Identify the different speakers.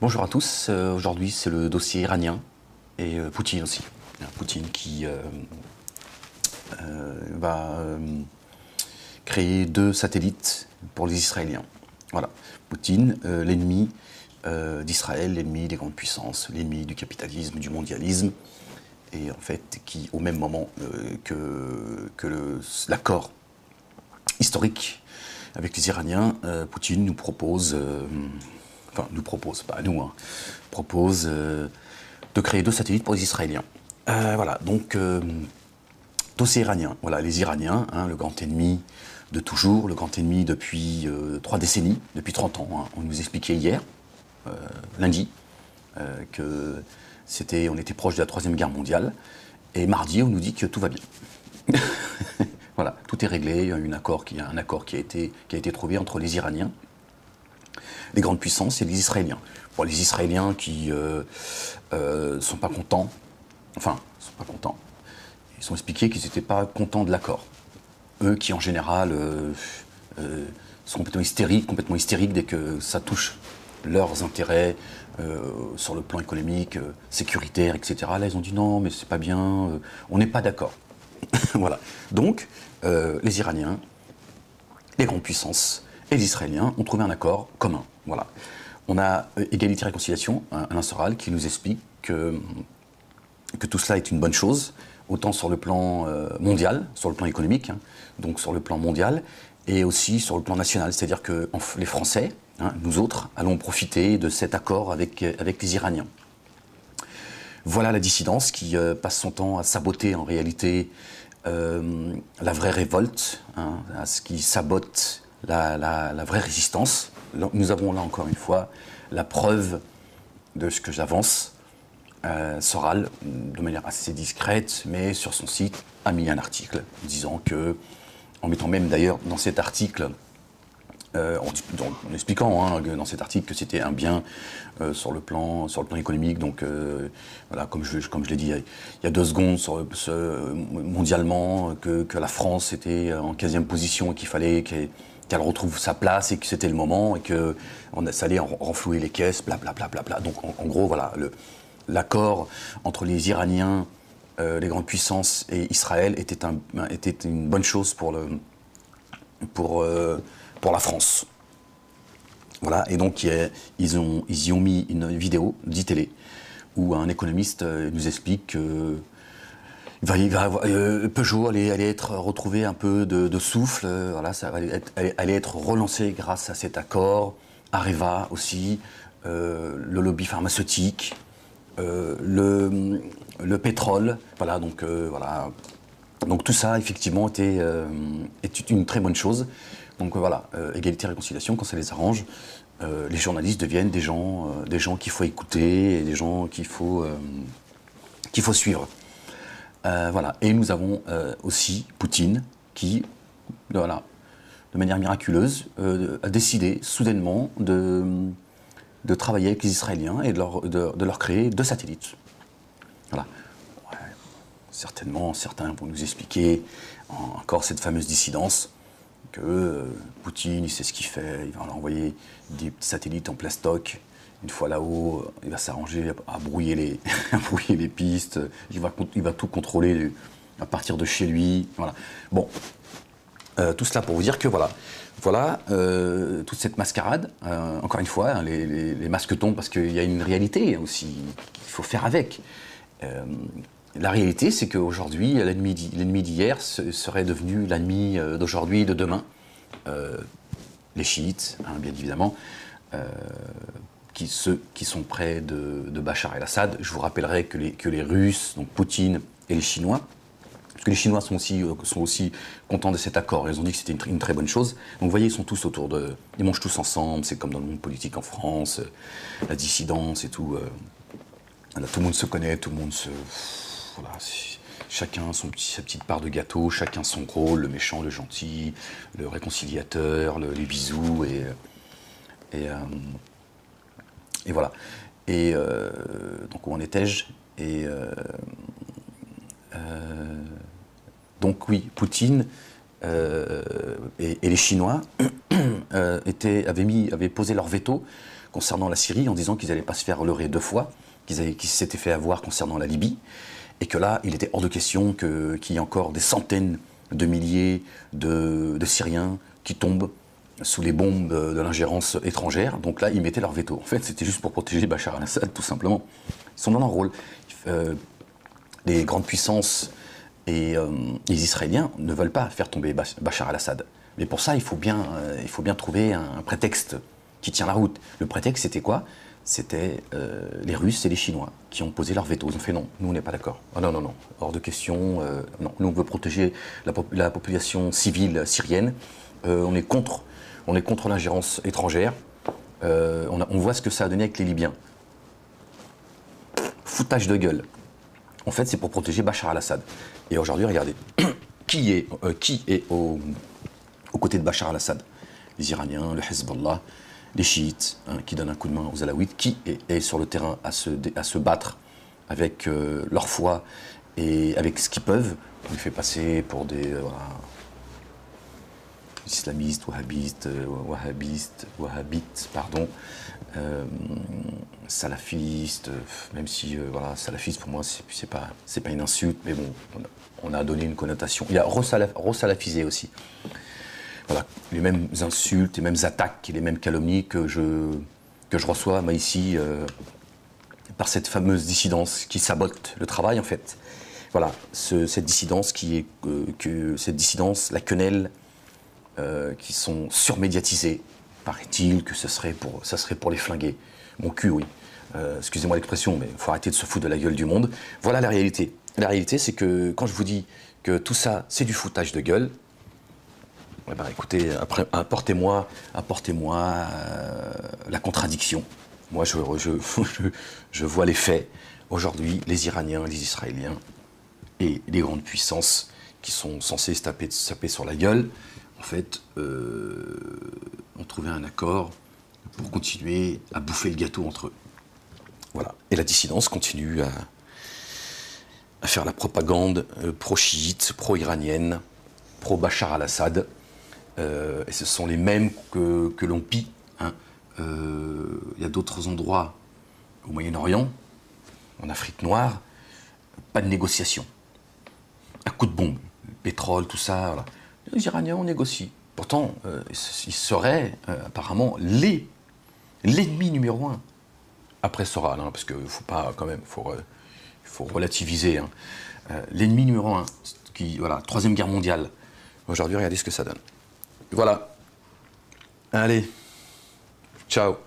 Speaker 1: Bonjour à tous, aujourd'hui c'est le dossier iranien et Poutine aussi. Poutine qui va créer 2 satellites pour les Israéliens. Voilà, Poutine, l'ennemi d'Israël, l'ennemi des grandes puissances, l'ennemi du capitalisme, du mondialisme, et en fait qui au même moment que l'accord historique avec les Iraniens, Poutine nous propose, enfin nous propose, pas à nous, hein, propose de créer 2 satellites pour les Israéliens. Voilà, donc dossier iranien. Voilà, les Iraniens, hein, le grand ennemi de toujours, le grand ennemi depuis 3 décennies, depuis 30 ans. Hein. On nous expliquait hier, lundi, que on était proche de la Troisième Guerre mondiale, et mardi on nous dit que tout va bien. Voilà, tout est réglé. Il y a un accord qui a été trouvé entre les Iraniens, les grandes puissances et les Israéliens. Bon, les Israéliens qui sont pas contents, sont pas contents. Ils sont expliqués qu'ils n'étaient pas contents de l'accord. Eux qui en général sont complètement hystériques dès que ça touche leurs intérêts sur le plan économique, sécuritaire, etc. Là, ils ont dit non, mais c'est pas bien, on n'est pas d'accord. Voilà. Donc, les Iraniens, les grandes puissances et les Israéliens ont trouvé un accord commun. Voilà. On a Égalité et Réconciliation, Alain Soral, qui nous explique que tout cela est une bonne chose, autant sur le plan mondial, sur le plan économique, hein, donc sur le plan mondial, et aussi sur le plan national. C'est-à-dire que les Français, hein, nous autres, allons profiter de cet accord avec les Iraniens. Voilà la dissidence qui passe son temps à saboter en réalité la vraie révolte, hein, à ce qui sabote la vraie résistance. Nous avons là encore une fois la preuve de ce que j'avance. Soral, de manière assez discrète, mais sur son site, a mis un article disant que, en mettant même d'ailleurs dans cet article, en expliquant dans cet article que c'était un bien sur le plan économique, donc voilà, comme je l'ai dit il y a 2 secondes, mondialement, que la France était en 15e position et qu'il fallait qu'elle retrouve sa place et que c'était le moment et que ça allait renflouer les caisses, blablabla. Bla, bla, bla. Donc en gros, voilà, l'accord entre les Iraniens, les grandes puissances et Israël était une bonne chose pour la France. Voilà, et donc ils y ont mis une vidéo d'ITélé où un économiste nous explique que Peugeot allait être retrouvé un peu de souffle, voilà, ça allait être relancé grâce à cet accord, Areva aussi, le lobby pharmaceutique, le pétrole, voilà, donc voilà. Donc tout ça, effectivement, était une très bonne chose. Donc voilà, égalité et réconciliation, quand ça les arrange, les journalistes deviennent des gens qu'il faut écouter et des gens qu'il faut suivre. Voilà. Et nous avons aussi Poutine qui, voilà, de manière miraculeuse, a décidé soudainement de travailler avec les Israéliens et de leur créer 2 satellites. Voilà. Ouais, certainement, certains vont nous expliquer encore cette fameuse dissidence, que Poutine, il sait ce qu'il fait, il va leur envoyer des petits satellites en plastoc. Une fois là-haut, il va s'arranger à brouiller les pistes, il va tout contrôler à partir de chez lui. Voilà. Bon, tout cela pour vous dire que voilà, toute cette mascarade, encore une fois, hein, les masques tombent parce qu'il y a une réalité aussi qu'il faut faire avec. La réalité, c'est qu'aujourd'hui, l'ennemi d'hier serait devenu l'ennemi d'aujourd'hui et de demain. Les chiites, hein, bien évidemment, ceux qui sont près de Bachar el-Assad. Je vous rappellerai que les Russes, donc Poutine et les Chinois, parce que les Chinois sont aussi contents de cet accord. Ils ont dit que c'était une très bonne chose. Donc vous voyez, ils sont tous ils mangent tous ensemble. C'est comme dans le monde politique en France, la dissidence et tout. Là, tout le monde se connaît, tout le monde se... Voilà, chacun sa petite part de gâteau, chacun son rôle, le méchant, le gentil, le réconciliateur, les bisous, et voilà. Et donc où en étais-je? Donc oui, Poutine et les Chinois avaient posé leur veto concernant la Syrie en disant qu'ils n'allaient pas se faire leurrer 2 fois, qu'ils s'étaient fait avoir concernant la Libye, et que là, il était hors de question qu'il y ait encore des centaines de milliers de Syriens qui tombent sous les bombes de l'ingérence étrangère. Donc là, ils mettaient leur veto. En fait, c'était juste pour protéger Bachar al-Assad, tout simplement. Ils sont dans leur rôle. Les grandes puissances et les Israéliens ne veulent pas faire tomber Bachar al-Assad. Mais pour ça, il faut bien trouver un prétexte qui tient la route. Le prétexte, c'était quoi? C'était les Russes et les Chinois qui ont posé leur veto. Ils ont fait non, nous on n'est pas d'accord. Ah non, non, non, hors de question. Non, nous on veut protéger la population civile syrienne. On est contre l'ingérence étrangère. On voit ce que ça a donné avec les Libyens. Foutage de gueule. En fait, c'est pour protéger Bachar al-Assad. Et aujourd'hui, regardez, qui est aux côtés de Bachar al-Assad? Les Iraniens, le Hezbollah, les chiites, qui donnent un coup de main aux alaouites, qui est sur le terrain à se battre avec leur foi et avec ce qu'ils peuvent. On les fait passer pour des islamistes, wahhabites, pardon, salafistes, même si, salafiste pour moi, c'est pas une insulte, mais bon, on a donné une connotation. Il y a re-salafisé aussi. Voilà, les mêmes insultes, les mêmes attaques et les mêmes calomnies que je reçois, moi, ici, par cette fameuse dissidence qui sabote le travail, en fait. Voilà, cette dissidence la quenelle, qui sont surmédiatisés. Paraît-il que ça serait pour les flinguer. Mon cul, oui. Excusez-moi l'expression, mais il faut arrêter de se foutre de la gueule du monde. Voilà la réalité. La réalité, c'est que quand je vous dis que tout ça, c'est du foutage de gueule, eh ben, écoutez, apportez-moi la contradiction. Moi, je vois les faits. Aujourd'hui, les Iraniens, les Israéliens et les grandes puissances qui sont censées se taper sur la gueule, en fait, ont trouvé un accord pour continuer à bouffer le gâteau entre eux. Voilà. Et la dissidence continue à faire la propagande pro-chiite, pro-iranienne, pro-Bachar al-Assad. Et ce sont les mêmes que l'on pille. Hein. Y a d'autres endroits au Moyen-Orient, en Afrique noire, pas de négociation. Un coup de bombe, le pétrole, tout ça. Voilà. Les Iraniens, on négocie. Pourtant, ils seraient apparemment l'ennemi numéro 1. Après Soral, parce qu'il ne faut pas, quand même, il faut relativiser. Hein. L'ennemi numéro 1, voilà, 3e guerre mondiale. Aujourd'hui, regardez ce que ça donne. Voilà. Allez. Ciao.